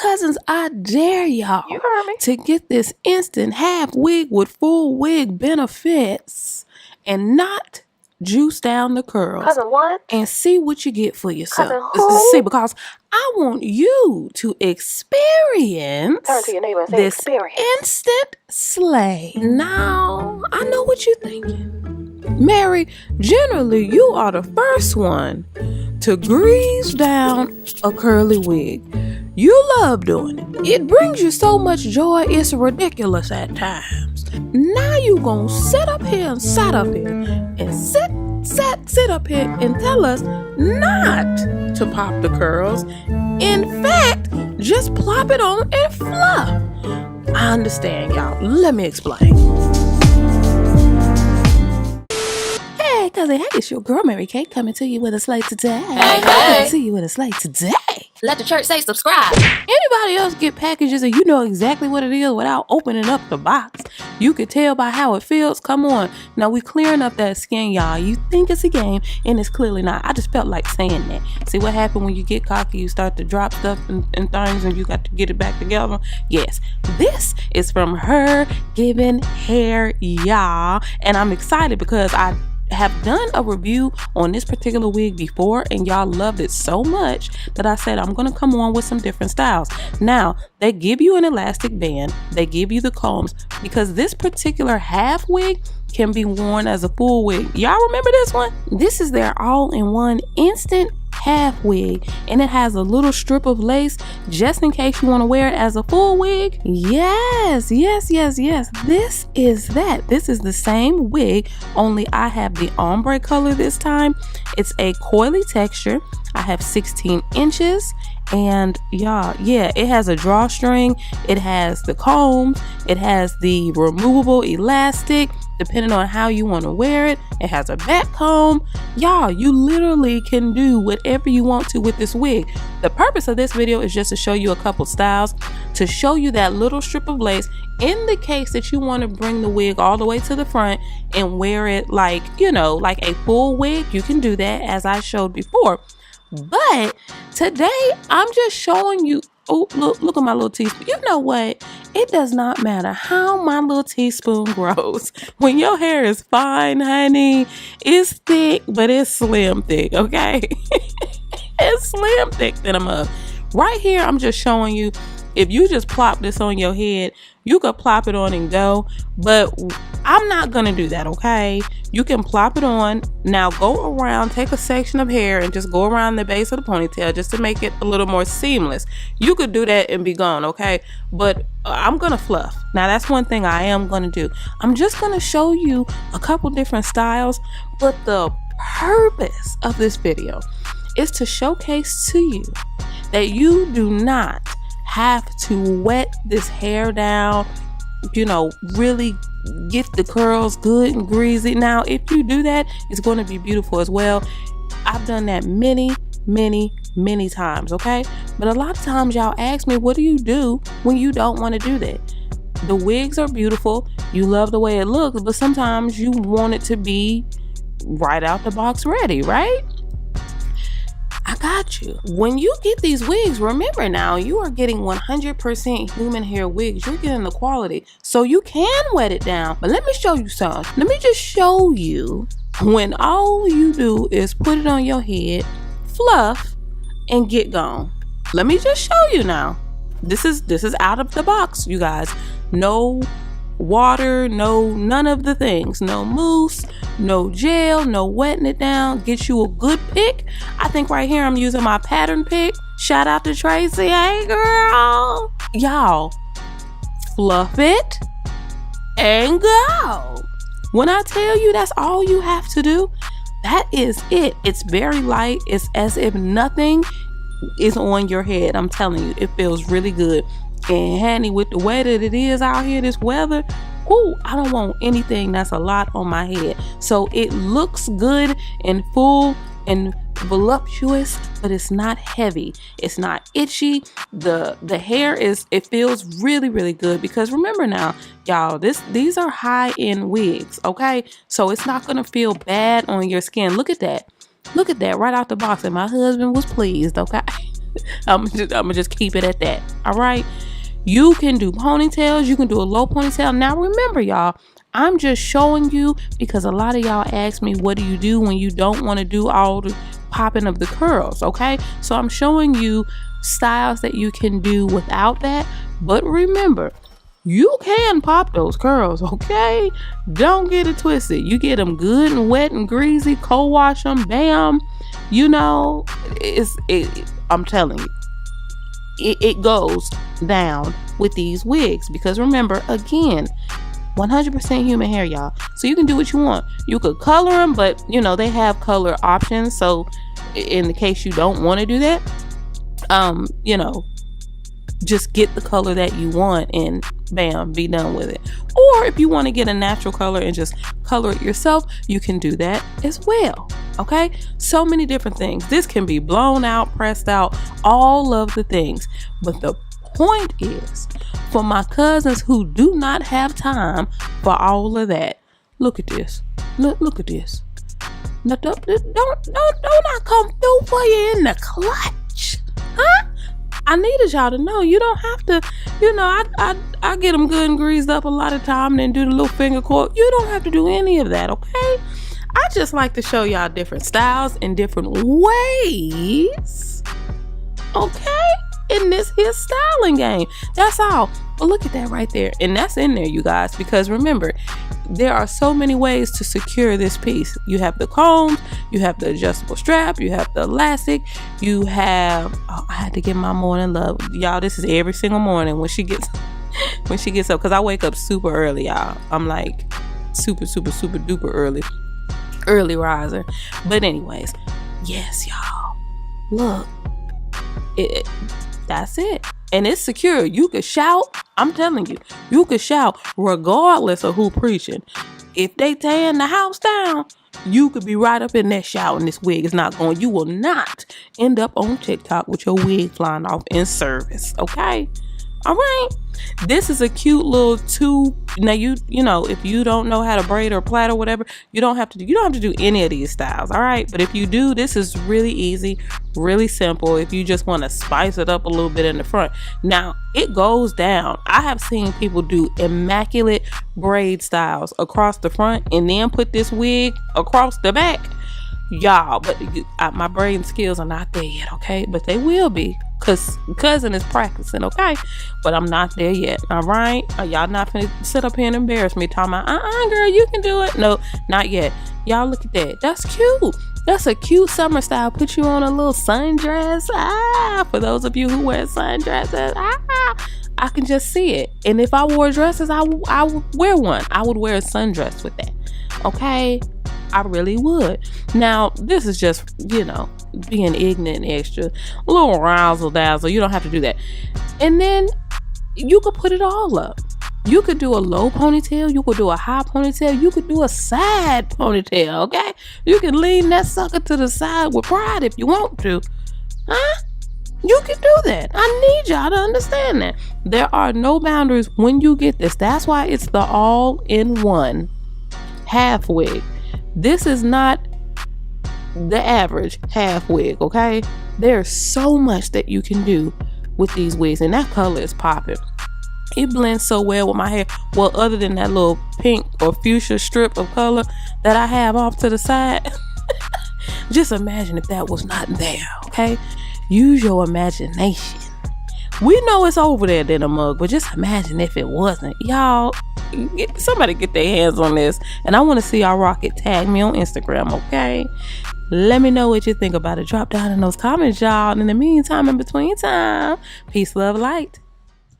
Cousins, I dare y'all You heard me. to get this instant half wig with full wig benefits and not juice down the curls. Cousin what? And see what you get for yourself. Cousin who? See, because I want you to experience Turn to your neighbor and say this experience. instant slay. Now, I know what you're thinking. Mary, generally you are the first one to grease down a curly wig. You love doing it. It brings you so much joy, it's ridiculous at times. Now you gonna sit up here and sit up here and tell us not to pop the curls. In fact, just plop it on and fluff. I understand, y'all. Let me explain. Hey, cousin, hey, it's your girl Mary Kate coming to you with a slate today. Coming to you with a slate today. Let the church say subscribe. Anybody else get packages and you know exactly what it is without opening up the box? You could tell by how it feels. Come on. Now we clearing up that skin, y'all. You think it's a game and it's clearly not. I just felt like saying that. See what happened when you get cocky? You start to drop stuff and things and you got to get it back together. Yes, this is from Her Given Hair, y'all. And I'm excited because I have done a review on this particular wig before and y'all loved it so much that I said I'm gonna come on with some different styles. Now they give you an elastic band, they give you the combs, because this particular half wig can be worn as a full wig. Y'all remember this one? This is their all-in-one instant half wig, and it has a little strip of lace just in case you want to wear it as a full wig. Yes. This is that. This is the same wig, only I have the ombre color this time. It's a coily texture. I have 16 inches, and y'all, yeah, it has a drawstring, it has the combs, it has the removable elastic depending on how you want to wear it. It has a back comb. Y'all, you literally can do whatever you want to with this wig. The purpose of this video is just to show you a couple styles, to show you that little strip of lace in the case that you want to bring the wig all the way to the front and wear it like, you know, like a full wig. You can do that as I showed before. But today I'm just showing you, oh, look at my little teaspoon. You know what? It does not matter how my little teaspoon grows. When your hair is fine, honey, it's thick, but it's slim thick, okay? It's slim thick than a mug. Right here, I'm just showing you, if you just plop this on your head, you could plop it on and go, but I'm not gonna do that, okay? You can plop it on. Now go around, take a section of hair and just go around the base of the ponytail just to make it a little more seamless. You could do that and be gone, okay? But I'm gonna fluff. Now that's one thing I am gonna do. I'm just gonna show you a couple different styles, but the purpose of this video is to showcase to you that you do not have to wet this hair down, you know, really get the curls good and greasy. Now if you do that, it's going to be beautiful as well. I've done that many times, okay? But a lot of times y'all ask me, what do you do when you don't want to do that? The wigs are beautiful, you love the way it looks, but sometimes you want it to be right out the box ready, right? I got you. When you get these wigs, remember now, you are getting 100% human hair wigs. You're getting the quality. So you can wet it down. But let me show you something. Let me just show you when all you do is put it on your head, fluff, and get gone. Let me just show you now. This is out of the box, you guys. No water, none of the things. No mousse, no gel, no wetting it down. Get you a good pick. I think right here I'm using my pattern pick. Shout out to Tracy. Hey girl. Y'all, fluff it and go. When I tell you that's all you have to do, that is it. It's very light. It's as if nothing is on your head. I'm telling you, it feels really good. And honey, with the way that it is out here, this weather, ooh, I don't want anything that's a lot on my head. So it looks good and full and voluptuous, but it's not heavy. It's not itchy. The hair it feels really good, because remember now, y'all, these are high-end wigs, okay? So it's not gonna feel bad on your skin. Look at that right out the box, and my husband was pleased, okay? I'm gonna just keep it at that. All right. You can do ponytails. You can do a low ponytail. Now remember, y'all, I'm just showing you because a lot of y'all ask me, what do you do when you don't want to do all the popping of the curls? Okay. So I'm showing you styles that you can do without that. But remember, you can pop those curls, okay? Don't get it twisted. You get them good and wet and greasy, co-wash them, bam. You know, I'm telling you, it goes down with these wigs. Because remember, again, 100% human hair, y'all. So you can do what you want. You could color them, but, you know, they have color options. So in the case you don't want to do that, you know, just get the color that you want and bam, be done with it. Or if you want to get a natural color and just color it yourself, you can do that as well. Okay, so many different things. This can be blown out, pressed out, all of the things. But the point is, for my cousins who do not have time for all of that, look at this. Look at this. Now, don't I come through for you in the clutch, huh? I needed y'all to know you don't have to, you know, I get them good and greased up a lot of time and then do the little finger coil. You don't have to do any of that, okay? I just like to show y'all different styles and different ways, okay? In this here styling game. That's all. But look at that right there. And that's in there, you guys, because remember, there are so many ways to secure this piece. You have the combs, you have the adjustable strap, you have the elastic, you have, I had to get my morning love. Y'all, this is every single morning when she gets up, because I wake up super early, y'all. I'm like super duper early riser. But anyways, yes, y'all, look, that's it. And it's secure. You could shout. I'm telling you, you could shout regardless of who preaching. If they tearing the house down, you could be right up in there shouting. This wig is not going. You will not end up on TikTok with your wig flying off in service. Okay? All right. This is a cute little two. Now you know, if you don't know how to braid or plait or whatever, you don't have to do any of these styles. All right. But if you do, this is really easy, really simple. If you just want to spice it up a little bit in the front. Now it goes down. I have seen people do immaculate braid styles across the front and then put this wig across the back. Y'all, but my braiding skills are not there yet, okay? But they will be, because cousin is practicing, okay? But I'm not there yet, all right? Y'all not finna sit up here and embarrass me talking about, girl, you can do it. No, not yet. Y'all, look at that. That's cute. That's a cute summer style. Put you on a little sundress. For those of you who wear sundresses, I can just see it. And if I wore dresses, I would wear one. I would wear a sundress with that, okay? I really would. Now, this is just, you know, being ignorant and extra. A little razzle dazzle. You don't have to do that. And then you could put it all up. You could do a low ponytail. You could do a high ponytail. You could do a side ponytail, okay? You can lean that sucker to the side with pride if you want to. Huh? You can do that. I need y'all to understand that. There are no boundaries when you get this. That's why it's the all-in-one half wig. This is not the average half wig, okay? There's so much that you can do with these wigs, and that color is popping. It blends so well with my hair. Well, other than that little pink or fuchsia strip of color that I have off to the side. Just imagine if that was not there, okay? Use your imagination. We know it's over there in a mug, but just imagine if it wasn't. Y'all, somebody get their hands on this, and I want to see y'all rock it. Tag me on Instagram, okay? Let me know what you think about it. Drop down in those comments, y'all. In the meantime, in between time, peace, love, light.